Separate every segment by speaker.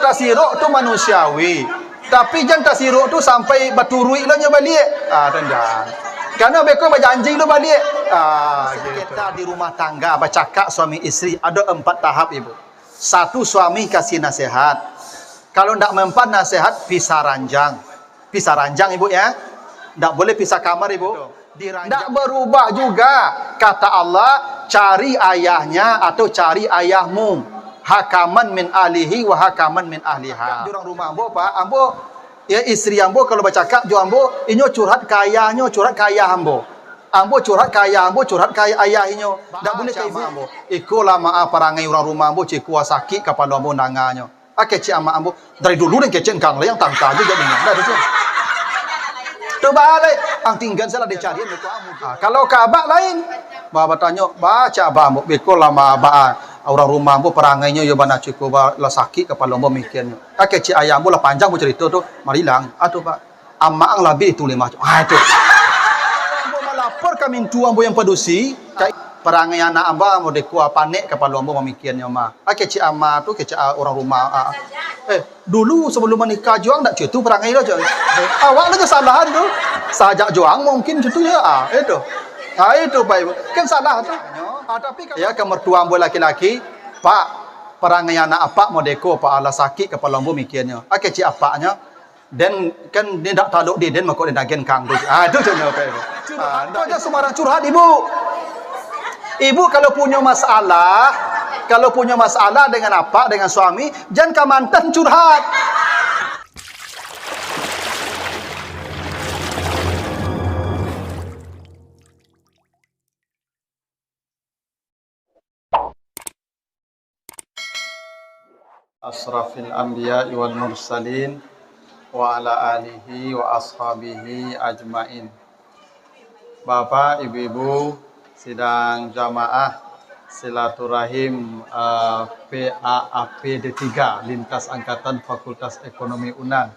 Speaker 1: tasiruk tu manusiawi. Tapi jangan tasiruk tu sampai baturui lah nya balik. Tendang. Karena beko berjanji lu balik. Kita di rumah tangga bercakap suami isteri ada 4 tahap ibu. 1, suami kasih nasihat. Kalau ndak mempan nasihat, pisah ranjang. Pisah ranjang ibu ya. Ndak boleh pisah kamar ibu. Ndak berubah juga. Kata Allah, cari ayahnya atau cari ayahmu. Hakaman min ahlihi wa hakaman min ahliha. Di orang rumah ambo pak, ambo ya istri ambo kalau bercakap jo ambo, inyo curhat ke ayahnya, curhat ke ayah ambo. Ambo curhat ke ayah ambo, curhat ke ayah inyo. Ndak boleh ke ibu ambo. Ikulah maaf parangai orang rumah ambo cikua sakit kepala ambo nanganyo. Kecik ama ambo dari dulu dan kecik kang yang tangka aja jadi ndak ada tu. Tu balik ang tinggal salah dicari itu ambo. Kalau ke abak lain, bapa tanya, baca abah ambo ikulah ma abah. Orang rumah ambo perangainya yo bana cukup la sakit kepala ambo mikirnya. Kecik ayah ambo lah panjang mo cerita tu, marilang. Atuh pak. Amma ang labi itu 5. Itu. Ambo melapor ka mintu ambo yang pedusi, perangai anak ambo deku panik kepala ambo memikirnya mah. Kecik ama tu kecik orang rumah. Dulu sebelum menikah juang ndak cutu perangai lo jo. Awak lah kesalahan tu. Sajak juang mungkin cutu ya. Itu. Itu pak. Kan salah tu. Tapi ya ke mertua ambo laki-laki, pak perangai anak apa modeko pak ala sakit kepala ambo mikirnya. Kecik apaknya dan kan dia tak taluk dia dan makok dia nagen kang tu. Itu contoh pak ibu. Ndak aja sembarang curhat ibu. Ibu kalau punya masalah dengan apa dengan suami, jangan ke mantan curhat. Asrafil anbiya wal mursalin wa ala alihi wa ashabihi ajmain. Bapak, ibu-ibu, sidang jamaah silaturahim PAAP D3 lintas angkatan Fakultas Ekonomi UNAN.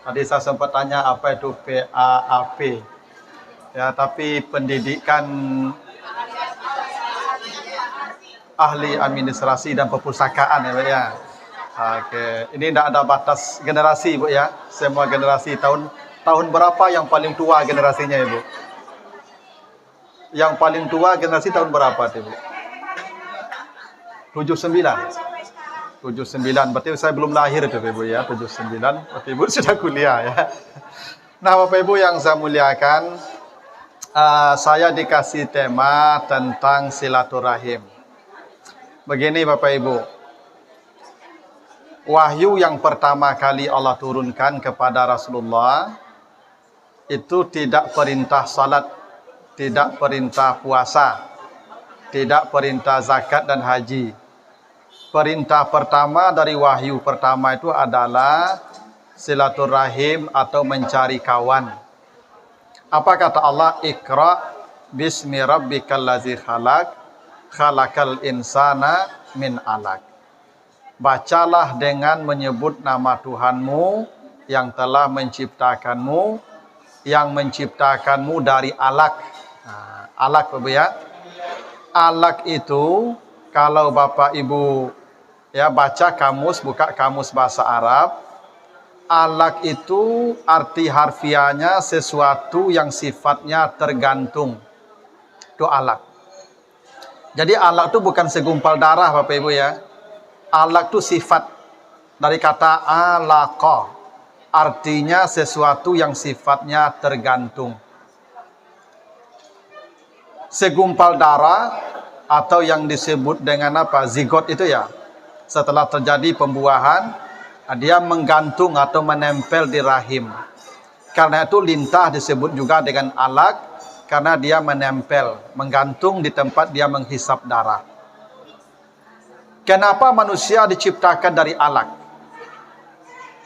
Speaker 1: Tadi saya sempat tanya apa itu PAAP. Ya, tapi pendidikan ahli administrasi dan perpustakaan ya, Pak ya. Oke, ini tidak ada batas generasi Bu ya. Semua generasi tahun berapa yang paling tua generasinya Ibu? Yang paling tua generasi tahun berapa Ibu? 79. 79. Berarti saya belum lahir itu Ibu ya, 79. Berarti Ibu sudah kuliah ya. Nah, Bapak Ibu yang saya muliakan, saya dikasih tema tentang silaturahim. Begini Bapak Ibu. Wahyu yang pertama kali Allah turunkan kepada Rasulullah itu tidak perintah salat, tidak perintah puasa, tidak perintah zakat dan haji. Perintah pertama dari wahyu pertama itu adalah silaturahim atau mencari kawan. Apa kata Allah? Iqra bismi rabbikal ladzi khalaq, khalaqal insana min alaq. Bacalah dengan menyebut nama Tuhanmu yang telah menciptakanmu, yang menciptakanmu dari alaq. Nah, alaq Bapak ya. Alaq itu kalau Bapak Ibu ya baca kamus, buka kamus bahasa Arab, alaq itu arti harfiahnya sesuatu yang sifatnya tergantung. Itu alaq. Jadi alaq itu bukan segumpal darah Bapak Ibu ya. Alaq itu sifat dari kata alaqa, artinya sesuatu yang sifatnya tergantung. Segumpal darah atau yang disebut dengan apa? Zigot itu ya. Setelah terjadi pembuahan, dia menggantung atau menempel di rahim. Karena itu lintah disebut juga dengan alaq karena dia menempel, menggantung di tempat dia menghisap darah. Kenapa manusia diciptakan dari alaq?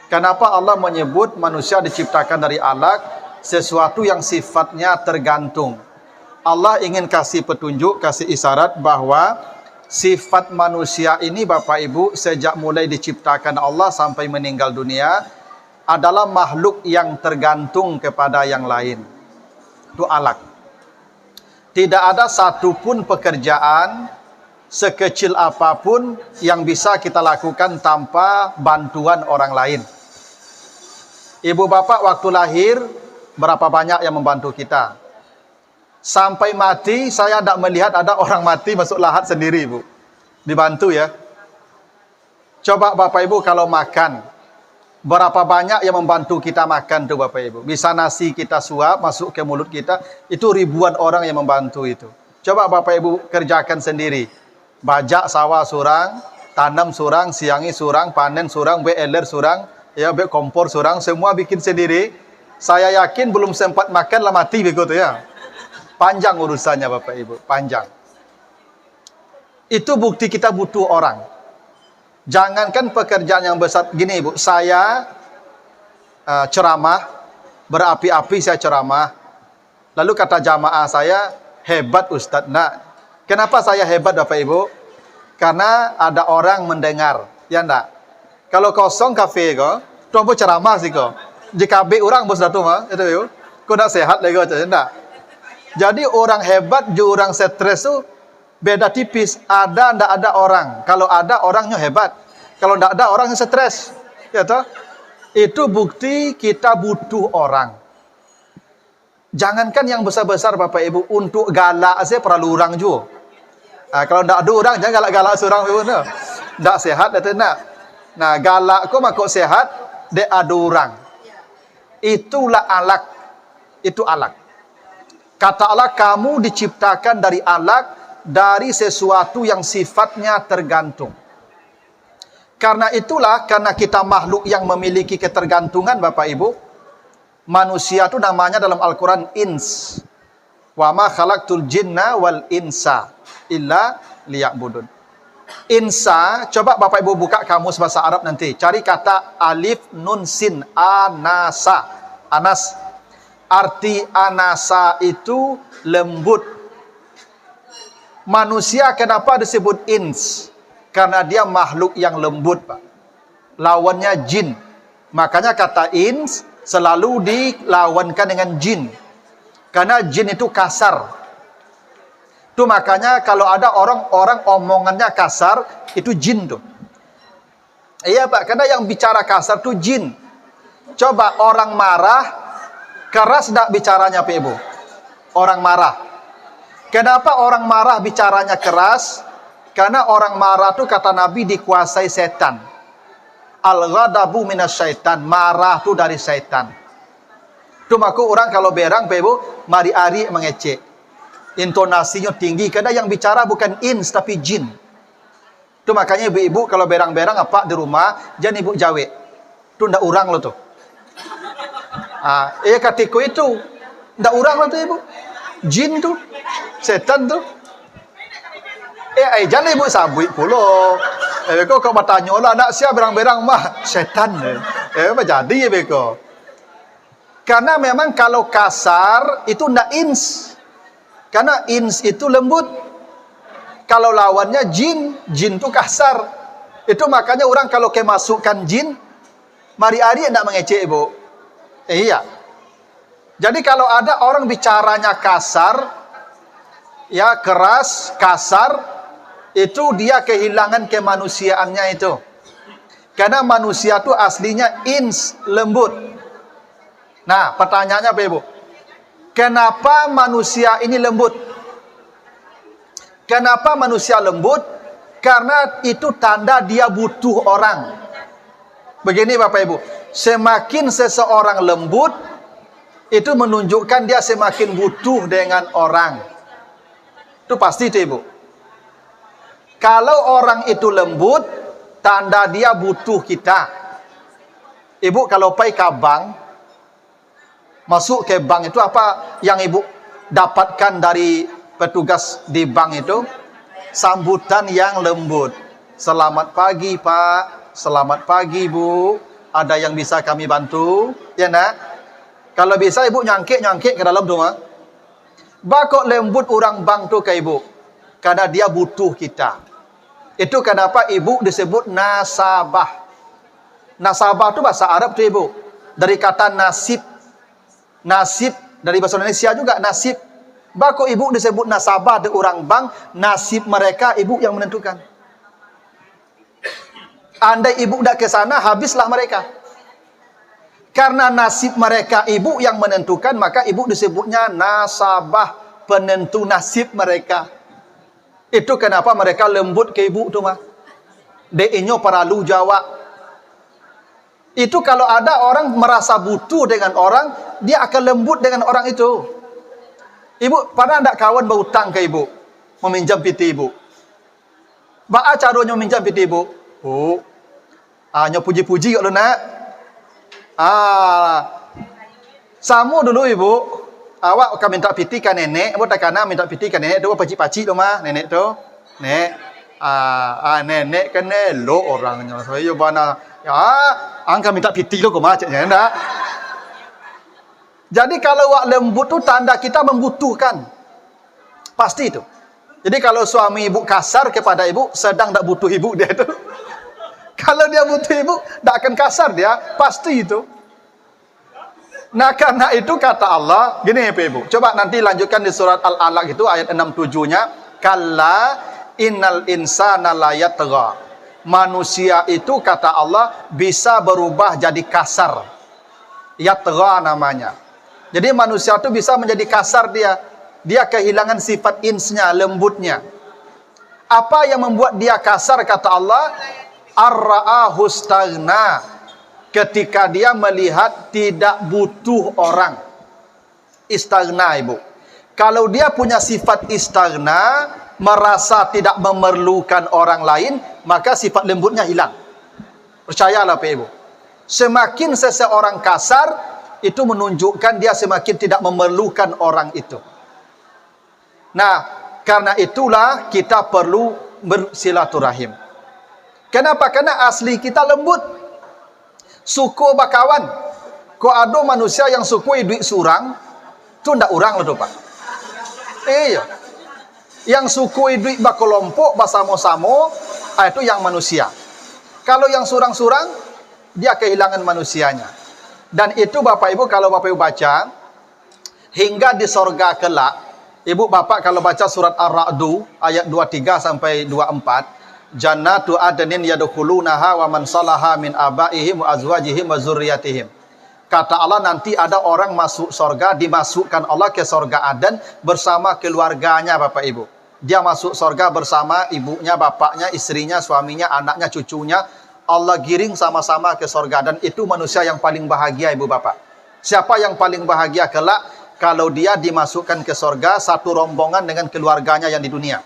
Speaker 1: Kenapa Allah menyebut manusia diciptakan dari alaq? Sesuatu yang sifatnya tergantung. Allah ingin kasih petunjuk, kasih isyarat bahwa sifat manusia ini Bapak Ibu sejak mulai diciptakan Allah sampai meninggal dunia adalah makhluk yang tergantung kepada yang lain. Itu alaq. Tidak ada satupun pekerjaan sekecil apapun yang bisa kita lakukan tanpa bantuan orang lain. Ibu bapak waktu lahir, berapa banyak yang membantu kita. Sampai mati, saya tidak melihat ada orang mati masuk lahat sendiri, Bu. Dibantu ya. Coba bapak ibu kalau makan, berapa banyak yang membantu kita makan tuh bapak ibu. Bisa nasi kita suap, masuk ke mulut kita, itu ribuan orang yang membantu itu. Coba bapak ibu kerjakan sendiri. Bajak sawah surang, tanam surang, siangi surang, panen surang, beler surang, ya be kompor surang, semua bikin sendiri. Saya yakin belum sempat makan lah mati begitu ya. Panjang urusannya bapak ibu, panjang. Itu bukti kita butuh orang. Jangankan pekerjaan yang besar gini ibu, saya ceramah, berapi-api saya ceramah. Lalu kata jamaah saya, hebat Ustadz. Nah, kenapa saya hebat bapak ibu? Karena ada orang mendengar, ya enggak? Kalau kosong kafe kok, tuh ceramah sih kok. Jika be orang bos datu mah, itu ibu. Kok enggak sehat lagi kok, enggak? Jadi orang hebat, orang stres tuh beda tipis. Ada enggak ada orang. Kalau ada orangnya hebat. Kalau enggak ada orangnya stres. Ya toh? Itu bukti kita butuh orang. Jangankan yang besar-besar Bapak Ibu, untuk galak saya perlu orang juga. Kalau enggak ada orang jangan galak-galak seorang Ibu. Enggak sehat itu enggak. Nah, galak kok makok sehat, dia ada orang. Itulah alak. Itu alak. Kata Allah, kamu diciptakan dari alak, dari sesuatu yang sifatnya tergantung. Karena itulah, karena kita makhluk yang memiliki ketergantungan Bapak Ibu, manusia itu namanya dalam Al-Quran ins. Wa ma khalaqtul jinna wal insa illa liya'budun. Insa, coba Bapak Ibu buka kamus bahasa Arab nanti. Cari kata alif nun sin anasa. Anas. Arti anasa itu lembut. Manusia kenapa disebut ins? Karena dia makhluk yang lembut, Pak. Lawannya jin. Makanya kata ins selalu dilawankan dengan jin. Karena jin itu kasar. Itu makanya kalau ada orang-orang omongannya kasar, itu jin tuh. Iya Pak, karena yang bicara kasar itu jin. Coba orang marah, keras tidak bicaranya Pak Ibu? Orang marah. Kenapa orang marah bicaranya keras? Karena orang marah itu kata Nabi dikuasai setan. Al-ghadabu minasyaitan. Marah itu dari setan. Itu maka orang kalau berang Pak Ibu, mari ari mengecek. Intonasinya tinggi. Karena yang bicara bukan ins tapi jin. Itu makanya ibu-ibu kalau berang-berang apa di rumah, jangan ibu jawe. Itu ndak urang lo tuh. Katiku itu ndak urang lo tuh ibu. Jin tuh, setan tuh. Jangan ibu sabui pulo. Kok bertanya lah, nak siapa berang-berang mah setan. Apa jadi ya beko? Karena memang kalau kasar itu ndak ins. Karena ins itu lembut. Kalau lawannya jin, jin itu kasar. Itu makanya orang kalau kemasukkan jin, mari ari ndak mengecek ibu. Iya. Jadi kalau ada orang bicaranya kasar, ya keras, kasar, itu dia kehilangan kemanusiaannya itu. Karena manusia itu aslinya ins, lembut. Nah, pertanyaannya apa Ibu? Kenapa manusia ini lembut? Kenapa manusia lembut? Karena itu tanda dia butuh orang. Begini Bapak Ibu, semakin seseorang lembut, itu menunjukkan dia semakin butuh dengan orang. Itu pasti itu Ibu. Kalau orang itu lembut, tanda dia butuh kita. Ibu kalau pergi ke bank, masuk ke bank itu apa yang ibu dapatkan dari petugas di bank itu? Sambutan yang lembut. Selamat pagi Pak, selamat pagi Bu. Ada yang bisa kami bantu? Ya nak? Kalau bisa ibu nyangkik ke dalam rumah. Bakok lembut orang bank tu ke ibu. Karena dia butuh kita. Itu kenapa ibu disebut nasabah. Nasabah itu bahasa Arab tu ibu. Dari kata nasib. Nasib dari bahasa Indonesia juga nasib. Bako ibu disebut nasabah de orang bang, nasib mereka ibu yang menentukan. Andai ibu dak ke sana, habislah mereka. Karena nasib mereka ibu yang menentukan, maka ibu disebutnya nasabah, penentu nasib mereka. Itu kenapa mereka lembut ke ibu tu mah. Deinyo paralu jawab. Itu kalau ada orang merasa butuh dengan orang, dia akan lembut dengan orang itu. Ibu, pernah tak kawan berhutang ke ibu? Meminjam piti ibu. Ba'a caranya meminjam piti ibu? Oh, nyo puji-puji kalau nak. Samu dulu ibu. Awak akan minta piti kan nenek. Ibu tak kena minta piti kan nenek. Dua pacik-pacik tu mah nenek tu. Nek. Nenek kan elok orangnya. Saya bana. Angka minta piti lo kau macamnya enggak? Jadi kalau wak lembut tu tanda kita membutuhkan. Pasti itu. Jadi kalau suami ibu kasar kepada ibu, sedang tak butuh ibu dia itu. Kalau dia butuh ibu, tak akan kasar dia. Pasti itu. Nah karena itu kata Allah, gini ya ibu. Coba nanti lanjutkan di surat Al-Alaq itu ayat 67-nya. Kalla innal insana la yatgha. Manusia itu kata Allah bisa berubah jadi kasar. Yatgha namanya. Jadi manusia itu bisa menjadi kasar dia. Dia kehilangan sifat insnya, lembutnya. Apa yang membuat dia kasar kata Allah? Ar-ra'ahu staghna. Ketika dia melihat tidak butuh orang. Istaghna ibu. Kalau dia punya sifat istaghna, merasa tidak memerlukan orang lain, maka sifat lembutnya hilang. Percayalah Pak Ibu. Semakin seseorang kasar, itu menunjukkan dia semakin tidak memerlukan orang itu. Nah, karena itulah kita perlu bersilaturahim. Kenapa? Karena asli kita lembut. Suku bakawan. Ko ada manusia yang suku duit surang, tu ndak urang lah tu Pak. Iya. Yang suku duit bakelompok, basamo-samo, itu yang manusia. Kalau yang surang-surang, dia kehilangan manusianya. Dan itu Bapak Ibu, kalau Bapak Ibu baca, hingga di sorga kelak, Ibu Bapak kalau baca surat Ar-Ra'du, ayat 23 sampai 24, Jannatu adnin yadkhulunaha wa man salaha min abaihim wa azwajihim wa zurriyatihim. Kata Allah nanti ada orang masuk sorga, dimasukkan Allah ke sorga Aden bersama keluarganya Bapak Ibu. Dia masuk sorga bersama ibunya, bapaknya, istrinya, suaminya, anaknya, cucunya. Allah giring sama-sama ke sorga. Dan itu manusia yang paling bahagia ibu bapak. Siapa yang paling bahagia kelak? Kalau dia dimasukkan ke sorga satu rombongan dengan keluarganya yang di dunia.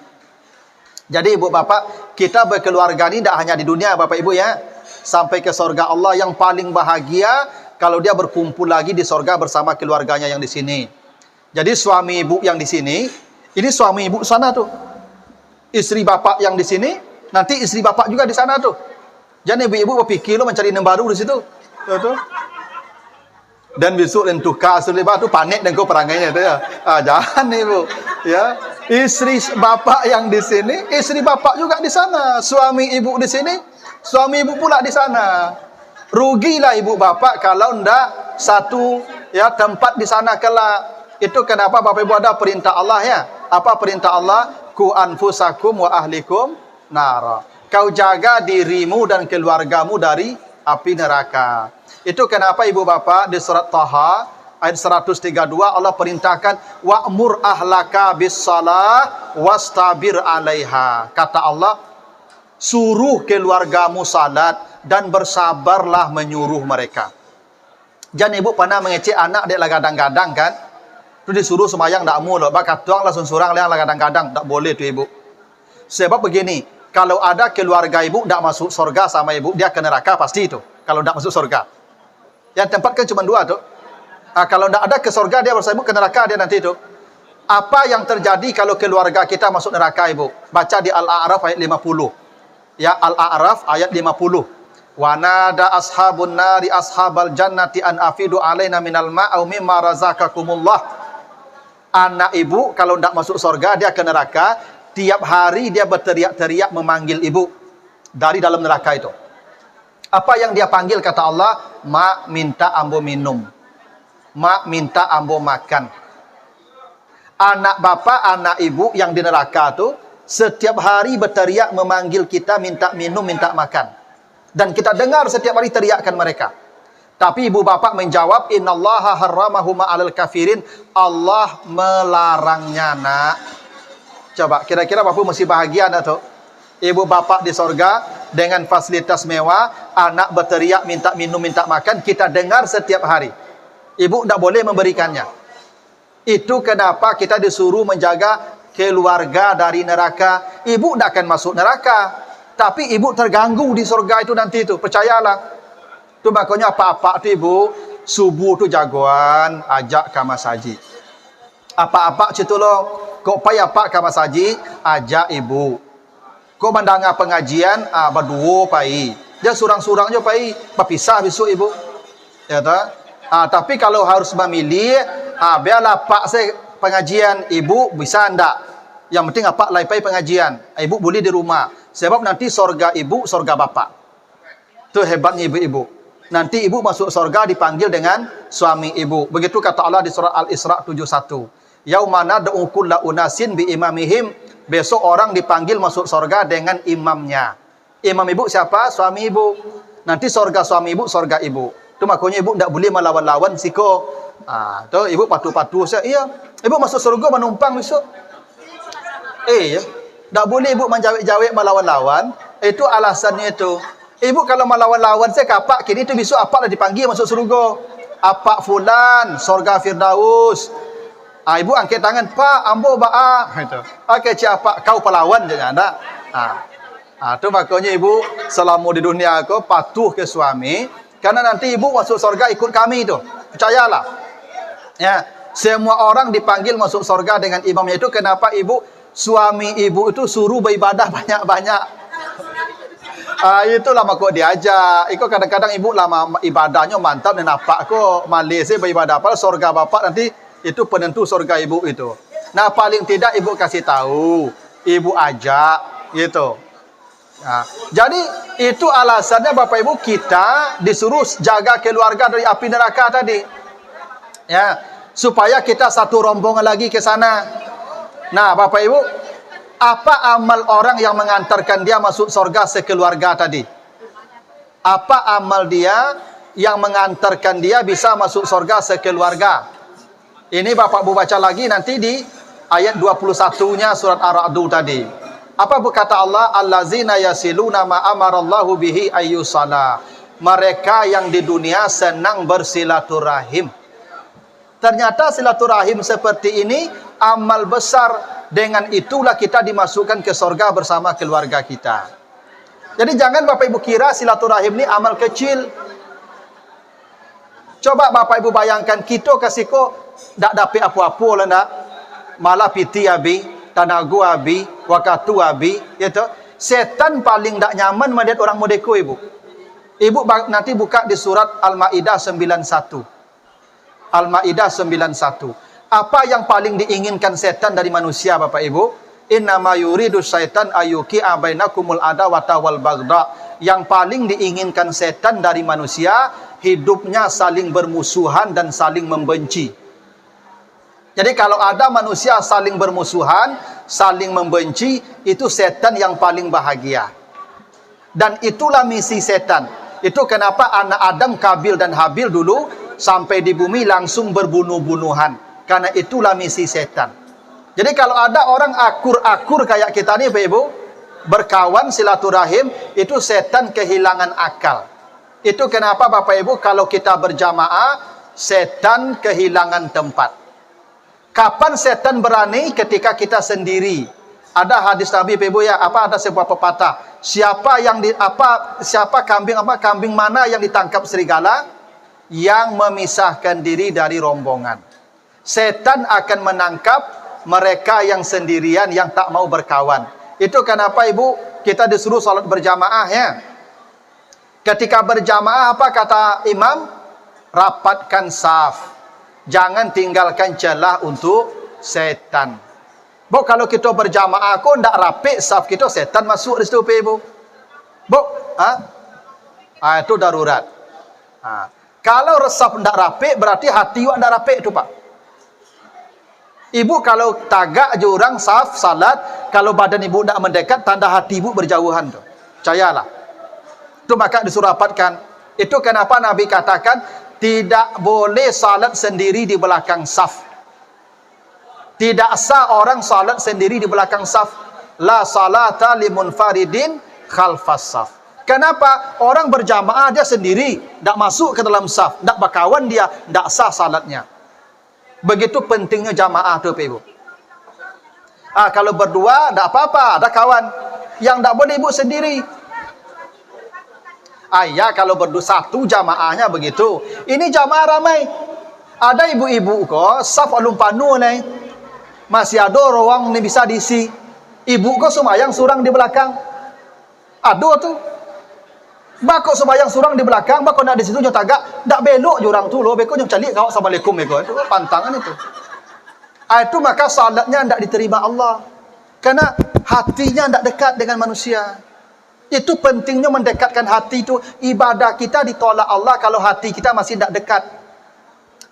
Speaker 1: Jadi ibu bapak, kita berkeluarga ini tidak hanya di dunia bapak ibu ya. Sampai ke sorga Allah yang paling bahagia kalau dia berkumpul lagi di sorga bersama keluarganya yang di sini. Jadi suami ibu yang di sini, ini suami ibu sana tuh. Istri bapak yang di sini, nanti istri bapak juga di sana tuh. Jangan ibu-ibu berpikir lo mencari yang baru di situ. Betul? Dan besok dan tukar selebar tu panik dan kau perangainya tu ya. Jangan ibu. Ya. Istri bapak yang di sini, istri bapak juga di sana. Suami ibu di sini, suami ibu pula di sana. Rugilah ibu bapak kalau ndak satu ya tempat di sana kelak. Itu kenapa Bapak Ibu ada perintah Allah ya. Apa perintah Allah? Ku anfusakum wa ahlikum nara. Kau jaga dirimu dan keluargamu dari api neraka. Itu kenapa ibu bapak di surat Taha ayat 132 Allah perintahkan wa'mur ahlaka bis-shalah wastabir 'alaiha. Kata Allah, suruh keluargamu salat dan bersabarlah menyuruh mereka. Jangan ibu pernah mengecek anak dia lah gadang-gadang kan? Tu disuruh semayang tak mau loh. Bakat tuang langsung surang lah kadang-kadang tak boleh tu ibu. Sebab begini, kalau ada keluarga ibu tak masuk surga sama ibu, dia ke neraka pasti itu. Kalau tak masuk surga. Yang tempat kan cuma dua tu. Kalau tak ada ke surga dia bersama ibu, ke neraka dia nanti itu. Apa yang terjadi kalau keluarga kita masuk neraka ibu? Baca di Al-A'raf ayat 50. Ya Al-A'raf ayat 50. Wa nada ashabun nari ashabal jannati an afidu alaina minal ma'au mimma razaqakumullah. Anak ibu kalau tidak masuk surga dia ke neraka, tiap hari dia berteriak-teriak memanggil ibu dari dalam neraka itu. Apa yang dia panggil kata Allah? Mak minta ambo minum. Mak minta ambo makan. Anak bapa, anak ibu yang di neraka tu setiap hari berteriak memanggil kita minta minum, minta makan. Dan kita dengar setiap hari teriakan mereka. Tapi ibu bapa menjawab, innallaha harramahuma 'alal kafirin. Allah melarangnya, nak. Coba kira-kira Bapak mesti bahagia nak tu? Ibu bapa di sorga dengan fasilitas mewah, anak berteriak minta minum, minta makan, kita dengar setiap hari. Ibu tidak boleh memberikannya. Itu kenapa kita disuruh menjaga keluarga dari neraka. Ibu tidak akan masuk neraka, tapi ibu terganggu di surga itu nanti itu. Percayalah. Itu makanya apa-apa tu ibu, subuh tu jagoan, ajak ke masaji. Apa-apa situ lo, kok payah pak ke masaji, ajak ibu. Kok mendengar pengajian, berdua pai. Dia surang-surang je pai, berpisah besok ibu. Ya tak? Tapi kalau harus memilih, biarlah pak saya pengajian, ibu bisa ndak. Yang penting apa lai-pai pengajian. Ibu boleh di rumah. Sebab nanti sorga ibu, sorga bapak. Itu hebatnya ibu-ibu. Nanti ibu masuk sorga dipanggil dengan suami ibu. Begitu kata Allah di surah Al-Isra 71. Yaumana da'u kulla unasin bi imamihim. Besok orang dipanggil masuk sorga dengan imamnya. Imam ibu siapa? Suami ibu. Nanti sorga suami ibu, sorga ibu. Itu makanya ibu tidak boleh melawan-lawan siko. Tu ibu patuh-patuh saya. Iya, ibu masuk surga menumpang besok. Ya, tak boleh ibu menjawab-jawab melawan-lawan. Itu alasannya itu. Ibu kalau melawan-lawan saya kapak kini tu besok apa dah dipanggil masuk surga. Apa fulan, surga Firdaus. Ibu angkat tangan, Pak, ambo ba'a. Itu. Okey, siapa kau pahlawan je ada. Tu makanya ibu selama di dunia aku patuh ke suami. Karena nanti ibu masuk surga ikut kami itu. Percayalah. Ya, semua orang dipanggil masuk surga dengan imamnya itu. Kenapa ibu? Suami ibu itu suruh beribadah banyak-banyak. Itulah makuk diajak. Iko kadang-kadang ibu lama ibadahnya mantap dan apa kok Malaysia beribadah apa surga bapak nanti itu penentu surga ibu itu. Nah, paling tidak ibu kasih tahu, ibu ajak gitu. Jadi itu alasannya Bapak Ibu kita disuruh jaga keluarga dari api neraka tadi. Ya, supaya kita satu rombongan lagi ke sana. Nah, Bapak Ibu, apa amal orang yang mengantarkan dia masuk surga sekeluarga tadi? Apa amal dia yang mengantarkan dia bisa masuk surga sekeluarga? Ini Bapak Ibu baca lagi nanti di ayat 21-nya surat Ar-Ra'd tadi. Apa berkata Allah? Allazina yasiluna ma amarallahu bihi ayyusala. Mereka yang di dunia senang bersilaturahim. Ternyata silaturahim seperti ini amal besar. Dengan itulah kita dimasukkan ke surga bersama keluarga kita. Jadi jangan Bapak Ibu kira silaturahim ini amal kecil. Coba Bapak Ibu bayangkan kita kasih kok tak dapat apa-apa lah nak. Malah piti abi, tanagu abi, wakatu abi, gitu. Setan paling tak nyaman melihat orang modeko ibu. Ibu nanti buka di surat Al-Maidah 91. Al-Maidah 91. Apa yang paling diinginkan setan dari manusia Bapak Ibu? Innama yuridu syaitan ayyuqi'a bainakumul adawata wal baghdha. Yang paling diinginkan setan dari manusia hidupnya saling bermusuhan dan saling membenci. Jadi kalau ada manusia saling bermusuhan, saling membenci, itu setan yang paling bahagia. Dan itulah misi setan. Itu kenapa anak Adam, Kabil dan Habil dulu sampai di bumi langsung berbunuh-bunuhan. Karena itulah misi setan. Jadi kalau ada orang akur-akur kayak kita nih Bapak Ibu, berkawan silaturahim, itu setan kehilangan akal. Itu kenapa Bapak Ibu kalau kita berjamaah, setan kehilangan tempat. Kapan setan berani? Ketika kita sendiri. Ada hadis Nabi Bapak Ibu ya, ada sebuah pepatah. Siapa kambing mana yang ditangkap serigala? Yang memisahkan diri dari rombongan. Setan akan menangkap mereka yang sendirian yang tak mau berkawan. Itu kenapa Ibu kita disuruh salat berjamaah ya. Ketika berjamaah apa kata imam? Rapatkan saf. Jangan tinggalkan celah untuk setan. Bo kalau kita berjamaah kok ndak rapi saf kita, setan masuk di situ Ibu. Bo, itu darurat. Kalau resap ndak rapi berarti hati awak ndak rapi itu Pak. Ibu kalau tagak je orang saf salat, kalau badan ibu nak mendekat, tanda hati ibu berjauhan tu. Percayalah. Itu maka disuruh rapatkan. Itu kenapa Nabi katakan tidak boleh salat sendiri di belakang saf. Tidak sah orang salat sendiri di belakang saf. La salata limunfaridin khalfas saf. Kenapa? Orang berjamaah dia sendiri, tak masuk ke dalam saf, tak berkawan dia, tak sah salatnya. Begitu pentingnya jamaah tu Ibu. Kalau berdua tak apa-apa, ada kawan. Yang tak boleh ibu sendiri. Ya kalau berdua satu jamaahnya begitu. Ini jamaah ramai. Ada ibu-ibu kok saf alun panu ni. Masih ada ruang ni bisa diisi. Ibu kok sembahyang surang di belakang. Ada tu. Bakok sembahyang surang di belakang, bakok nak di situ nyo tagak, dak belok je orang tu lo, beko nyo calik kau assalamualaikum beko. Itu pantangan itu. Itu maka salatnya ndak diterima Allah. Karena hatinya ndak dekat dengan manusia. Itu pentingnya mendekatkan hati itu. Ibadah kita ditolak Allah kalau hati kita masih ndak dekat.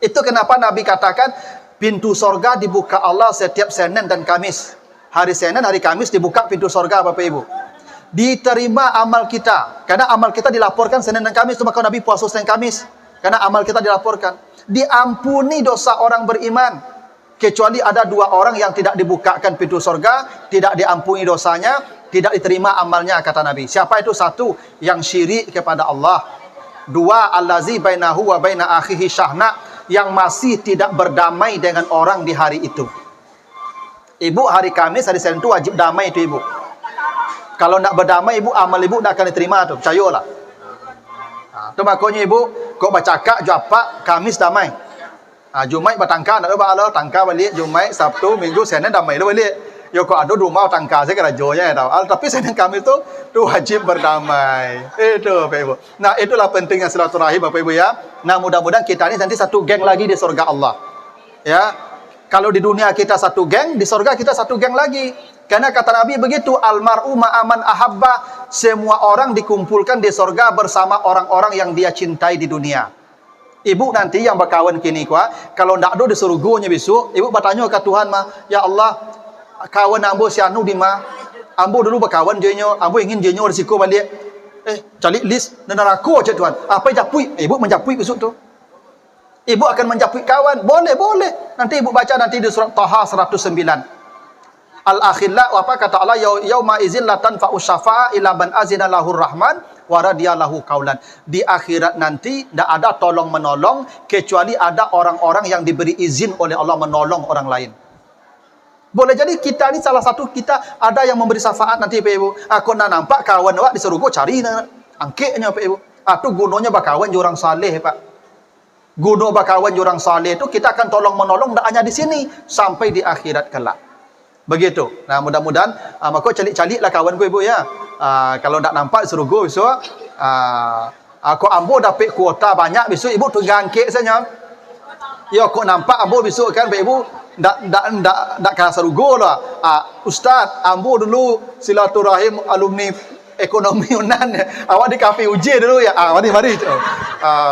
Speaker 1: Itu kenapa Nabi katakan pintu sorga dibuka Allah setiap Senin dan Kamis. Hari Senin, hari Kamis dibuka pintu sorga Bapak Ibu. Diterima amal kita. Karena amal kita dilaporkan Senin dan Kamis. Itu maka Nabi puasa Senin Kamis. Karena amal kita dilaporkan. Diampuni dosa orang beriman. Kecuali ada dua orang yang tidak dibukakan pintu sorga, tidak diampuni dosanya, tidak diterima amalnya, kata Nabi. Siapa itu? Satu, yang syirik kepada Allah. Dua, allazi bainahu wa baina akhihi syahna, yang masih tidak berdamai dengan orang di hari itu. Ibu, hari Kamis, hari Senin itu wajib damai itu ibu. Kalau nak berdamai ibu, amal ibu tak akan diterima tu, percayalah. Tu makanya ibu, kau bercakap japa Kamis damai. Jumaat bertangka, nak ada tangka balik, Jumaat, Sabtu, Minggu, Senin damai lu balik. Yo kau ada rumah tangka saya kira joya tahu. Tapi Senin Kamis tu wajib berdamai. Itu Bapak Ibu. Nah, itulah pentingnya silaturahim Bapak Ibu ya. Nah, mudah-mudahan kita ini nanti satu geng lagi di surga Allah. Ya. Kalau di dunia kita satu geng, di surga kita satu geng lagi. Karena kata Nabi begitu, almar'u ma'aman ahabba, semua orang dikumpulkan di surga bersama orang-orang yang dia cintai di dunia. Ibu nanti yang berkawan kini kalau ndak ada di surganya besok, ibu bertanya ke Tuhan ya Allah, kawan ambo si anu di ambo dulu berkawan jenyo, ambo ingin jenyo risiko balik. Cari list dan neraka je Tuhan. Apa japui? Ibu menjapui besok tu. Ibu akan menjapui kawan. Boleh. Nanti ibu baca nanti di surat Taha 109. Al-akhillah, apa kata Allah, yauma izin la tanfa'u syafa'a illa man azina lahur rahman wa radiyalahu qaulan. Di akhirat nanti tidak ada tolong menolong kecuali ada orang-orang yang diberi izin oleh Allah menolong orang lain. Boleh jadi kita ni salah satu kita ada yang memberi syafaat nanti Pak Ibu. Aku nak nampak kawan awak di surga cari angkeknya Pak Ibu. Tu gunanya berkawan orang saleh Pak. Guna berkawan orang saleh tu kita akan tolong menolong tak hanya di sini sampai di akhirat kelak. Begitu. Nah, mudah-mudahan maka calik-caliklah kawan ku ibu ya. Kalau tak nampak surga besok, aku ambo dapat kuota banyak besok ibu tunggang kek saja. Ya kok nampak ambo besok kan Pak Ibu ndak kena surga lah. Ustaz, ambo dulu silaturahim alumni ekonomi Unan. Awak di kafe uji dulu ya. Mari.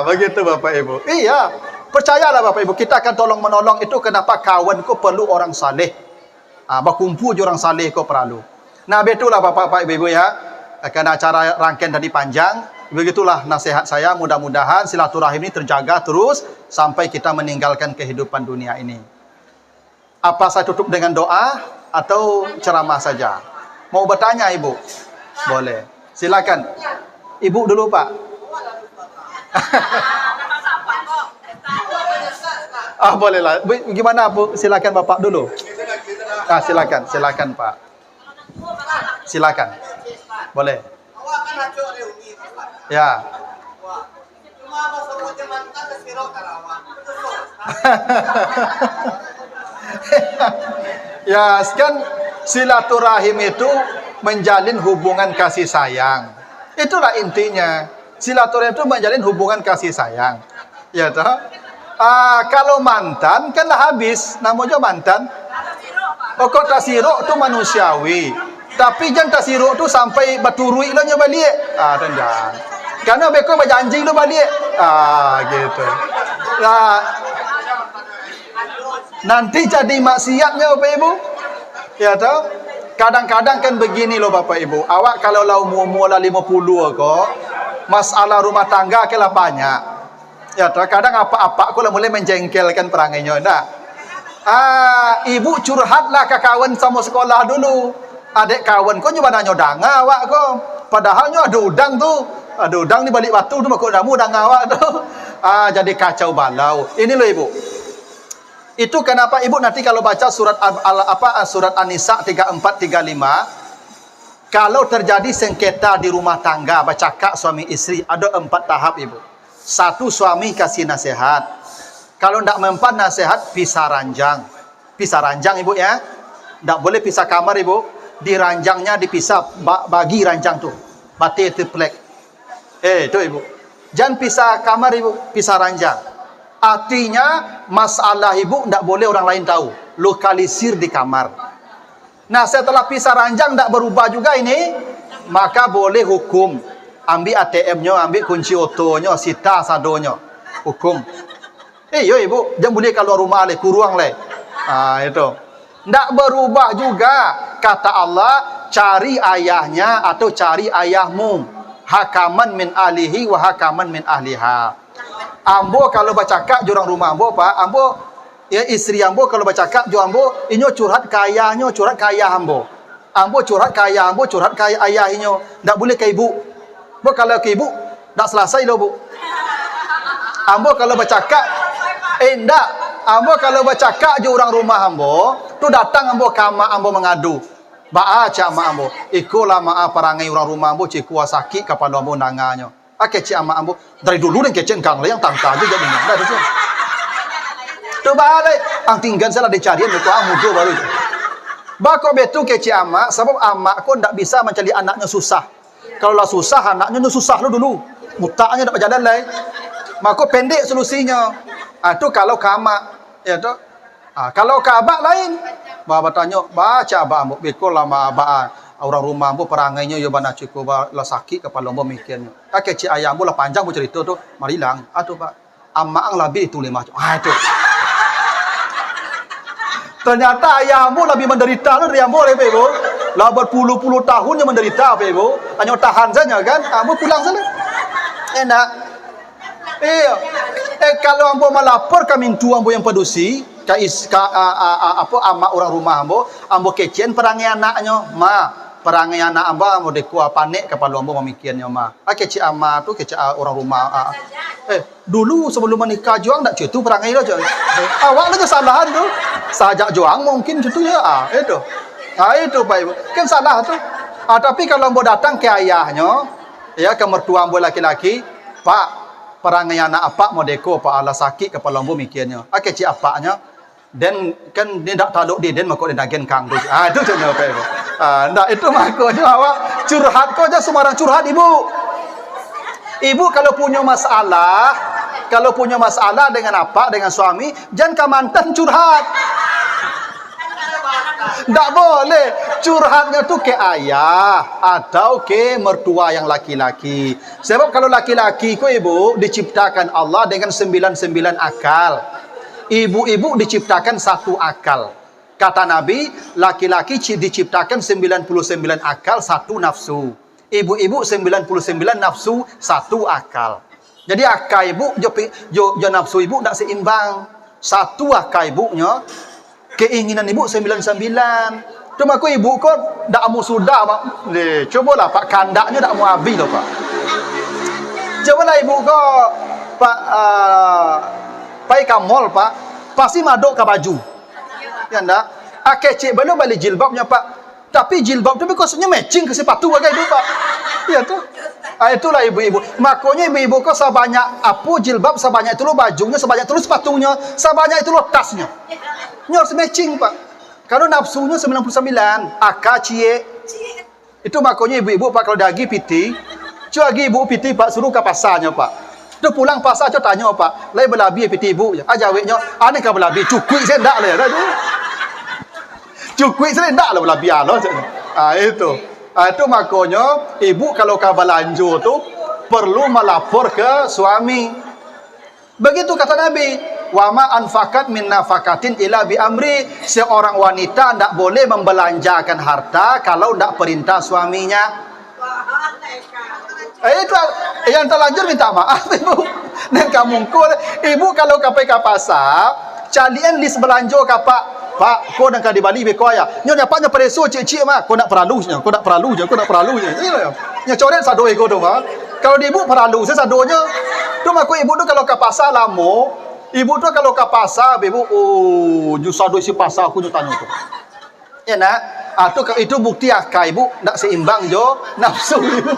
Speaker 1: Begitu Bapak Ibu. Iya. Percayalah Bapak Ibu, kita akan tolong menolong. Itu kenapa kawanku perlu orang saleh. Berkumpul je orang saleh kau perlu. Nah, begitulah Bapak-bapak Ibu ya. Karena acara rangkaian tadi panjang, begitulah nasihat saya. Mudah-mudahan silaturahim ini terjaga terus sampai kita meninggalkan kehidupan dunia ini. Apa saya tutup dengan doa atau ceramah saja? Mau bertanya Ibu? Boleh. Silakan. Ibu dulu Pak. Bolehlah. Gimana Bu? Silakan Bapak dulu. Silakan Pak. Silakan. Boleh. Ya. Ya, kan silaturahim itu menjalin hubungan kasih sayang. Itulah intinya. Silaturahim itu menjalin hubungan kasih sayang. Ya toh? Kalau mantan kan dah habis, namanya mantan. Kok tasiruk tu manusiawi. Tapi jangan tasiruk tu sampai baturui lah nya balik. Tendang. Karena beko berjanji lu balik. Gitu. Nanti jadi maksiatnya Bapak Ibu. Ya tahu? Kadang-kadang kan begini loh Bapak Ibu. Awak kalau lau umur 50 kok, masalah rumah tangga kelah banyak. Ya tahu? Kadang apa-apa aku lah mulai menjengkelkan perangainya. Nah, ibu curhatlah ke kawan sama sekolah dulu. Adik kawan kau nyoba nanya awak kau. Padahalnya ada udang tu. Ada udang di balik batu tu makuk namu udang awak tu. Jadi kacau balau. Ini loh Ibu. Itu kenapa Ibu nanti kalau baca surat surat An-Nisa 34 35, kalau terjadi sengketa di rumah tangga, bercakap suami istri, ada 4 tahap Ibu. 1, suami kasih nasihat. Kalau tidak mempan nasihat, pisah ranjang. Pisah ranjang Ibu ya. Tidak boleh pisah kamar Ibu. Di ranjangnya dipisah, bagi ranjang tu. Batik teplek. Itu Ibu. Jangan pisah kamar Ibu, pisah ranjang. Artinya masalah Ibu tidak boleh orang lain tahu. Lokalisir di kamar. Nah setelah pisah ranjang tidak berubah juga ini, maka boleh hukum. Ambil ATM-nya, ambil kunci otonya, sita sadonya. Hukum. Yo Ibu, jangan boleh keluar rumah le, kurang le. Itu. Tidak berubah juga. Kata Allah, cari ayahnya atau cari ayahmu. Hakaman min ahlihi wa hakaman min ahliha. Ambo kalau bercakap jurang rumah ambo Pak, ambo ya istri ambo kalau bercakap jo ambo, inyo curhat ke ayahnya, curhat ke ayah ambo. Ambo curhat ke ayah ambo, curhat ke ayah inyo. Ndak boleh ke ibu. Bo kalau ke ibu ndak selesai loh Bu. Ambo kalau bercakap ndak. Ambo kalau bercakap jo orang rumah ambo, tu datang ambo ke mak ambo mengadu. Baca mak ambo, ikulah mak parangai orang rumah ambo cikua sakit kepala ambo nanganyo. Kecik amak ambo dari dulu dan kecik kang le yang tangka aja jadi dah tu. Tu balik ang tinggal salah dicarian itu amudo baru. Bako betu kecik amak sebab amak ko ndak bisa mencari anaknya susah. Kalau lah susah anaknya nu susah lu dulu. Mutaknya ndak berjalan lai. Maka pendek solusinya. Tu kalau ke amak ya tu. Kalau ke abak lain. Bapa tanya baca abak ambo bekol lama abak. Orang rumah ambo perangainya yo bana cukup la sakit kepala ambo mikirnya. Kecik ayah ambo lah panjang bu cerita tu, mari lang. Tu Pak. Amak ang lebih itu 5 itu. Ternyata ayah ambo lebih menderita dari ambo le Ibu. Lah berpuluh-puluh tahunnya menderita Ibu. Hanya tahan saja kan. Ambo pulang sana. Enak. Kalau ambo melapor ke mintu ambo yang pedusi, amak orang rumah ambo kecen perangai anaknya, perangai anak ambo dekua panik kepala ambo memikirnya kecik ama tu kecik orang rumah. Dulu sebelum menikah juang tak cutu perangai lo juang. Awak lah kesalahan tu. Sajak juang mungkin cutu ya. Itu baik. Kan salah tu. Tapi kalau ambo datang ke ayahnya, ya ke mertua ambo laki-laki, Pak, perangai anak apa mau deko Pak ala sakit kepala ambo mikirnya. Kecik apaknya. Dan kan dia tak taluk dia dan makuk dia nagen kang tu. Itu contoh apa Ibu. Ndak itu makuknya awak curhat kau aja sembarang curhat Ibu. Ibu kalau punya masalah dengan apa dengan suami, jangan ke mantan curhat. Ndak boleh. Curhatnya tu ke ayah atau ke mertua yang laki-laki. Sebab kalau laki-laki ko Ibu diciptakan Allah dengan 99 akal. Ibu-ibu diciptakan 1 akal. Kata Nabi, laki-laki diciptakan 99 akal, 1 nafsu. Ibu-ibu 99 nafsu, 1 akal. Jadi akal ibu, jo nafsu ibu tak seimbang. 1 akal ibunya, keinginan ibu 99. Cuma aku ibu kau tak mau sudah Pak. Cobalah Pak, kandaknya tak mau habis loh Pak. Cobalah ibu kau Pak pai ke mall Pak, pasti madok ke baju. Ya ndak? Kecik belum balik jilbabnya Pak. Tapi jilbab tu maksudnya matching ke sepatu bagai tu Pak. Ya tu. Itulah ibu-ibu. Makanya ibu-ibu kau sebanyak apa jilbab, sebanyak itu lo bajunya, sebanyak itu lo sepatunya, sebanyak itu lo tasnya. Ini harus matching Pak. Kalau nafsunya 99, akak cie. Itu makanya ibu-ibu Pak kalau dagi piti, cuba ibu piti Pak suruh ke pasarnya Pak. Tu pulang pasar tu tanya Pak, lai belabi piti ibu ya. Jawabnya, "Ane ka belabi cukui saya ndak le dah tu." Cukui saya ndak lah belabi alo. Itu. Itu makanya ibu kalau ka belanja tu perlu melapor ke suami. Begitu kata Nabi. wa ma anfaqat min nafaqatin illa bi amri, seorang wanita tidak boleh membelanjakan harta kalau tidak perintah suaminya. Itu yang terlanjur minta maaf ibu. Dan kamu ibu kalau KPK pasar, calian list belanja kapak. Pak, kau nak di Bali beko ya. Nyonya pak nya preso cik-cik mah, kau nak peralunya, kau nak peralunya, kau nak peralunya. Nya coret sado ego tu mah. Kalau di ibu peralu, saya sadonya. Tu mah ibu tu kalau ke pasar lamo, ibu tu kalau ke pasar, ibu ju sado si pasar aku ju tanya tu. Ya nak, itu bukti akal ibu nak seimbang jo nafsu ibu.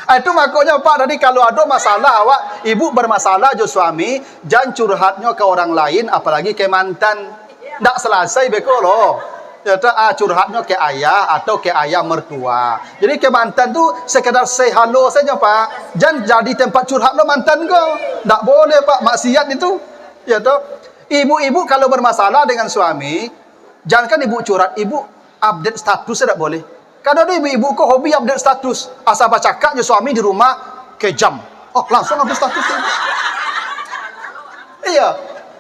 Speaker 1: Itu makanya Pak tadi kalau ada masalah awak ibu bermasalah jo suami, jangan curhatnya ke orang lain apalagi ke mantan. Tak selesai beko loh. Ya curhatnya ke ayah atau ke ayah mertua. Jadi ke mantan tu sekedar say hello saja Pak. Jangan jadi tempat curhat lo mantan kau. Tak boleh Pak, maksiat itu. Ya toh. Ibu-ibu kalau bermasalah dengan suami, jangankan ibu curhat, ibu update status tidak boleh. Kadang ada ibu-ibu kok hobi update status. Asal baca cakapnya suami di rumah kejam. Oh, langsung update status itu. Iya.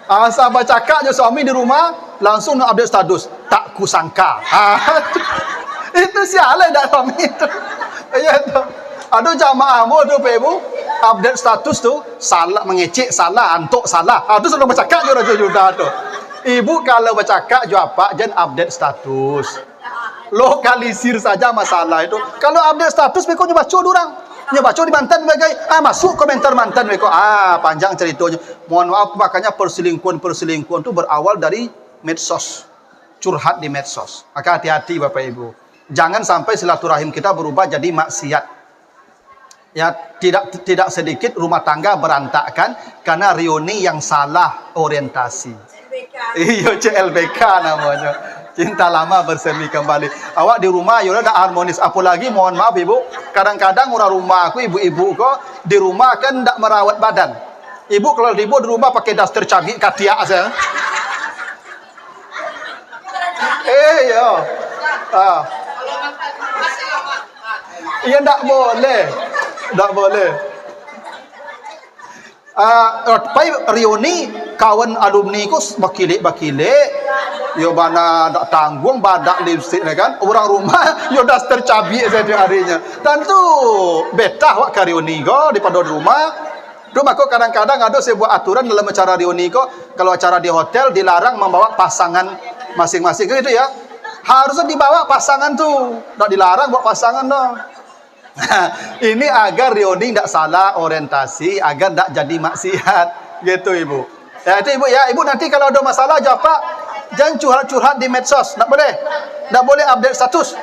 Speaker 1: Asal baca cakapnya suami di rumah langsung nak update status. Tak kusangka. Itu sialah dak suami itu. Iya tu. Ada jamaah mu tu ibu update status tu salah mengecek salah antuk salah. Tu sudah baca cakap je sudah tu. Ibu kalau baca cakap jo apa jangan update status. Lokalisir saja masalah itu. Kalau update status mereka baca orang. Nya baca di mantan bagai masuk komentar mantan mereka. Panjang ceritanya. Mohon maaf makanya perselingkuhan itu berawal dari medsos. Curhat di medsos. Maka hati-hati Bapak Ibu. Jangan sampai silaturahim kita berubah jadi maksiat. Ya, tidak sedikit rumah tangga berantakan karena reuni yang salah orientasi. Iya, CLBK namanya. Cinta lama bersemi kembali. Awak di rumah ya udah harmonis. Apalagi mohon maaf ibu, kadang-kadang orang rumah aku ibu-ibu kok di rumah kan tidak merawat badan. Ibu kalau di rumah pakai daster cabai katiak saja. Iya. Iya tidak boleh. Tak boleh. Pai reuni kawan alumni ku bakile-bakile. Yo bana dak tanggung badak lipstick kan. Orang rumah yo daster cabi saja harinya. Tentu betah wak ka reuni go daripada di rumah. Tu maka kadang-kadang ada sebuah aturan dalam acara reuni ko, kalau acara di hotel dilarang membawa pasangan masing-masing gitu ya. Harusnya dibawa pasangan tuh. Tak dilarang bawa pasangan dong. Ini agar reuni tidak salah orientasi, agar tidak jadi maksiat gitu ibu. Ya itu ibu ya, ibu nanti kalau ada masalah jawab Pak, jangan curhat-curhat di medsos, tak boleh, tak boleh update status.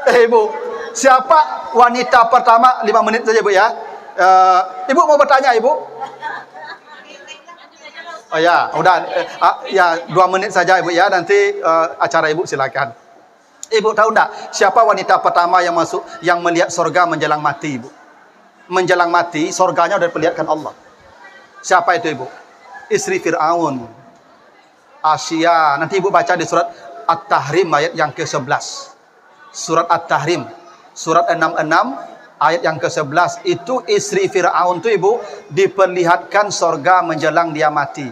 Speaker 1: Ibu, siapa wanita pertama 5 menit saja ibu ya. Ibu mau bertanya ibu? Oh ya, udah ya 2 menit saja ibu ya, nanti acara ibu silakan. Ibu tahu enggak siapa wanita pertama yang masuk yang melihat surga menjelang mati ibu? Menjelang mati surganya sudah diperlihatkan Allah. Siapa itu ibu? Istri Fir'aun. Asia. Nanti ibu baca di surat At-Tahrim ayat yang ke-11. Surat At-Tahrim surat 66 ayat yang ke-11 itu istri Fir'aun itu ibu diperlihatkan surga menjelang dia mati.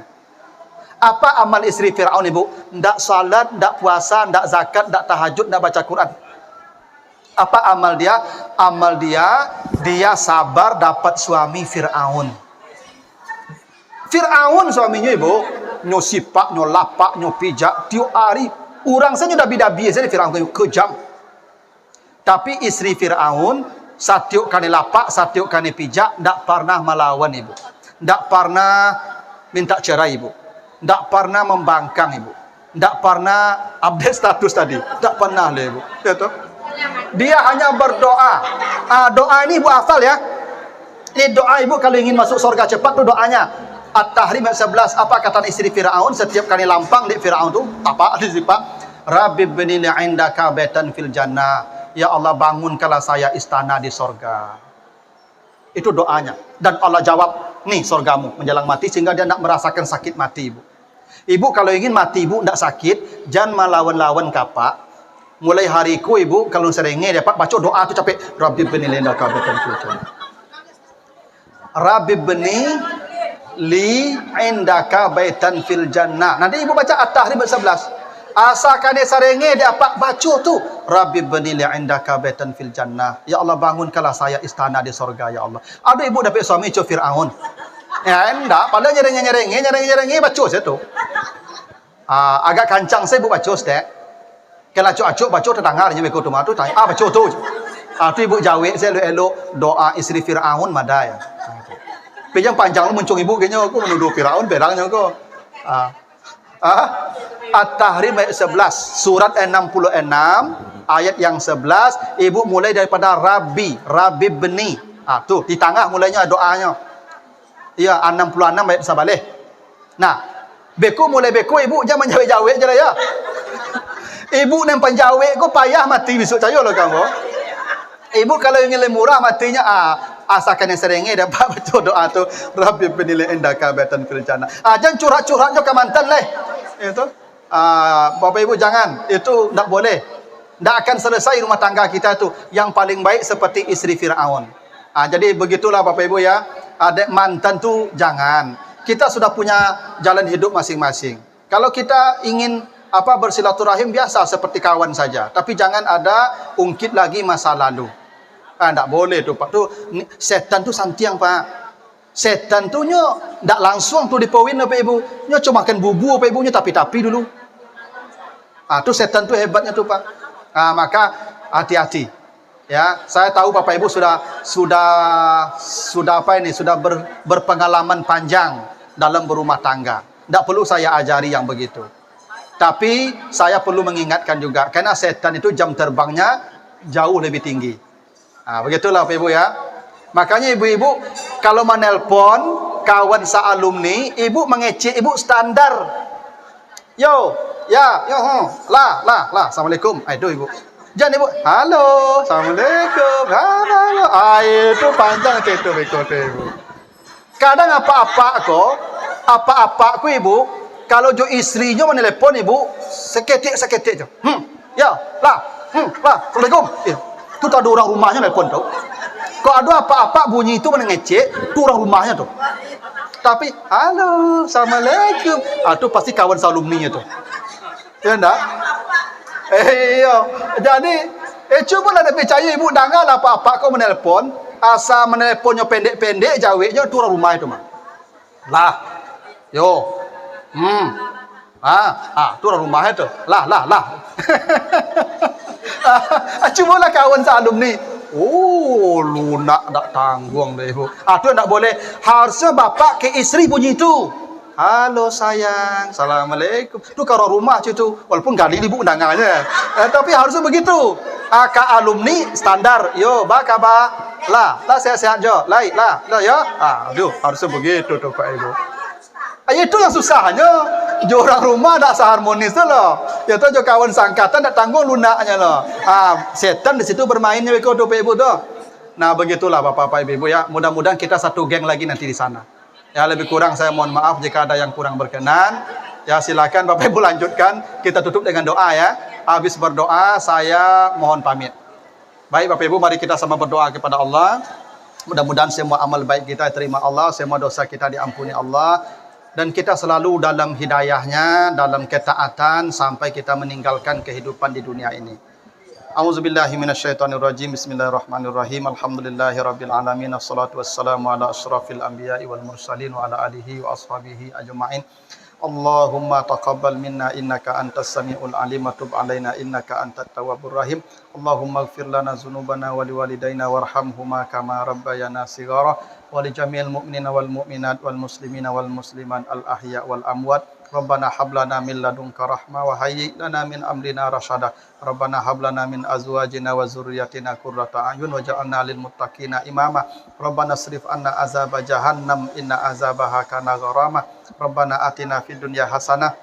Speaker 1: Apa amal istri Fir'aun ibu? Ndak salat, ndak puasa, ndak zakat, ndak tahajud, ndak baca Quran. Apa amal dia? Amal dia sabar dapat suami Fir'aun. Fir'aun suaminya ibu, nyo sipak, nyo lapak, nyo pijak, tiap hari. Orang saya dah bidabi saja Fir'aun kejam. Tapi istri Fir'aun satiuk kali lapak, satiuk kali pijak, ndak pernah melawan ibu. Ndak pernah minta cerai ibu. Tak pernah membangkang ibu. Tak pernah update status tadi. Tak pernah lah ibu. Dia hanya berdoa. Doa ini ibu hafal ya. Ini doa ibu kalau ingin masuk surga cepat tu doanya. At-Tahrim ayat 11. Apa kata istri Fir'aun setiap kali lampang di Fir'aun tu? Apa di siapa? Rabbi binini indaka baitan fil jannah. Ya Allah bangunkanlah saya istana di surga. Itu doanya. Dan Allah jawab, nih surgamu menjelang mati sehingga dia tidak merasakan sakit mati ibu. Ibu kalau ingin mati ibu tidak sakit, jangan melawan-lawan kapak. Mulai hariku ibu kalau seringnya dapat baca doa tu capek. Rabbi bni lindaka baitan fil jannah. Rabbi bni li indaka baitan fil jannah. Nanti ibu baca At-Tahrim 11. Asalkan dia sarenge dia apa baca tu. Rabbi bani li indaka baitan fil jannah. Ya Allah, bangunkanlah saya istana di surga ya Allah. Ada ibu dapat suami cu Firaun. Ya enggak, padahal nyereng baca saya tu. Agak kancang saya ibu baca stek. Kalau acuk baca terdengarnya begitu tu matu tanya, baca tu. Tu ibu jawab saya elok doa isteri Firaun madai. Pejang panjang lu muncung ibu kayaknya aku menuduh Firaun berangnya aku. At-Tahrim ayat 11, surat 66 ayat yang 11, ibu mulai daripada Rabbi bni. Tu di tengah mulainya doanya. Ya, 66 ayat sabaleh. Nah, beku mulai beku ibu jangan menjawab-jawab je lah ya. Ibu yang penjawab ku payah mati besok saya loh kamu. Ibu kalau ingin murah matinya asalkan yang seringnya dapat betul doa tu Rabbi penilai indaka baitan fil jannah. Jangan curhat-curhat ke mantan leh. Itu Bapak Ibu jangan, itu tak boleh. Tak akan selesai rumah tangga kita tu. Yang paling baik seperti isteri Firaun. Jadi begitulah Bapak Ibu ya. Ada mantan tu jangan. Kita sudah punya jalan hidup masing-masing. Kalau kita ingin bersilaturahim biasa seperti kawan saja. Tapi jangan ada ungkit lagi masa lalu. Tak boleh tu Pak. Tu setan tu santiang Pak. Setan tu nyo ndak langsung tu dipawin Bapak Ibu. Nyo cuma makan bubu Bapak Ibu nyo tapi dulu. Tu setan tu hebatnya tu Pak. Maka hati-hati. Ya, saya tahu Bapak Ibu sudah berpengalaman panjang dalam berumah tangga. Ndak perlu saya ajari yang begitu. Tapi saya perlu mengingatkan juga karena setan itu jam terbangnya jauh lebih tinggi. Begitulah Bapak Ibu ya. Makanya ibu-ibu kalau menelpon kawan sealumni, ibu mengecek ibu standar. Yo, lah, assalamualaikum. Itu ibu. Jangan ibu, halo, assalamualaikum, halo. Itu panjang itu ibu. Kadang apa-apa ku ibu, kalau jo istrinya menelepon ibu, seketik je. Ya, lah, assalamualaikum. Itu tak ada orang rumahnya nelpon tau. Kalau ada apa-apa bunyi itu mengecek, itu orang rumahnya tuh. Tapi, halo, assalamualaikum. Itu pasti kawan salumninya tuh. Ya enggak? Iya. Jadi, cuba lah percaya ibu dengar apa-apa kau menelpon, asal menelponnya pendek-pendek, jawabnya itu orang rumah itu mah. Lah, yo, itu orang rumahnya tuh. Lah. Cuba lah kawan salumni. Lunak tak tanggung deh ibu. Itu tak boleh. Harusnya bapak ke istri bunyi itu. Halo sayang, assalamualaikum. Itu kalau rumah itu, walaupun kali ibu undangannya. Tapi harusnya begitu. Kak alumni standar. Yo, kabar? Lah sehat-sehat jo. Lah ya. Aduh, harusnya begitu tuh Pak Ibu. Itu yang susahnya. Orang rumah tak seharmonis tu loh. Ya tu kawan sangkatan tak tanggung lunaknya loh. Setan di situ bermainnya begitu Pak Ibu tu. Nah begitulah Bapak Ibu ya. Mudah-mudahan kita satu geng lagi nanti di sana. Ya lebih kurang saya mohon maaf jika ada yang kurang berkenan. Ya silakan Bapak Ibu lanjutkan. Kita tutup dengan doa ya. Habis berdoa saya mohon pamit. Baik Bapak Ibu, mari kita sama berdoa kepada Allah. Mudah-mudahan semua amal baik kita diterima Allah, semua dosa kita diampuni Allah. Dan kita selalu dalam hidayahnya, dalam ketaatan sampai kita meninggalkan kehidupan di dunia ini. A'udzubillahi minasyaitonirrajim. Bismillahirrahmanirrahim. Alhamdulillahirabbil alamin. Wassalatu wassalamu ala asyrafil anbiya'i wal mursalin wa ala alihi wa ashabihi ajma'in. Allahumma taqabbal minna innaka antas samiul alim wa tub alaina innaka antat tawwabur rahim. Allahumma ighfir lana dzunubana wa liwalidayna warhamhuma kama rabbayana shighara wa li jami'il mu'minina wal mu'minat wal muslimina wal muslimat al ahya wal amwat. Rabbana hab lana min ladunka rahmah wa hayyi lana min amrina rasyada. Rabbana hab lana min azwajina wa dzurriyyatina qurrata a'yun waj'alna lil muttaqina imama. Rabbana srif anna azaba jahannam inna azabaha kana gharamah. Rabbana atina fid dunya hasanah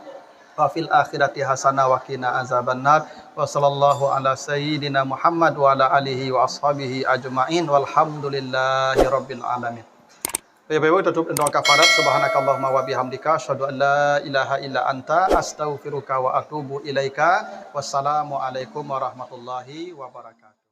Speaker 1: wa fil akhirati hasanah wa qina azabannar. Wa sallallahu ala sayyidina Muhammad wa ala alihi wa ashabihi ajma'in walhamdulillahi rabbil alamin. Bapak-ibu tutup doa kafarat. Subhanakallahumma wa bihamdika asyhadu an la ilaha illa anta astaghfiruka wa atubu ilaika. Wassalamu alaikum warahmatullahi wabarakatuh.